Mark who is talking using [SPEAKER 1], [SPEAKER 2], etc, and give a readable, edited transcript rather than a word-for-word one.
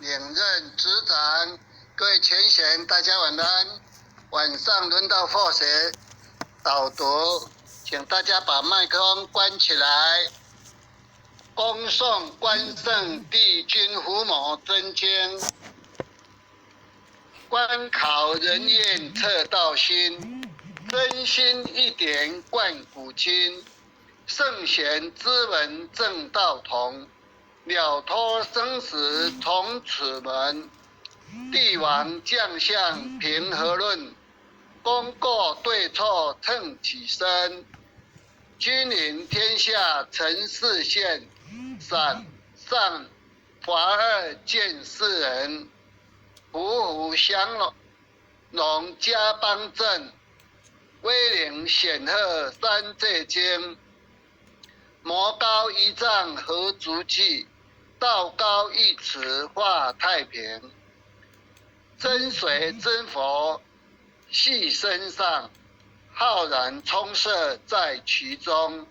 [SPEAKER 1] 领任执掌。各位全贤，大家晚安。晚上轮到佛学导读，请大家把麦克风关起来。恭送关圣帝君父母真经，观考人愿测道心，真心一点贯古今。圣贤之文正道同，了脱生死从此门。帝王将相评和论，功过对错称己身。君临天下陈世宪，善罚恶见世人。虎虎降龙家邦正，威灵显赫三界经。魔高一丈何足惧，道高一尺化太平。真水真佛系身上，浩然充塞在其中。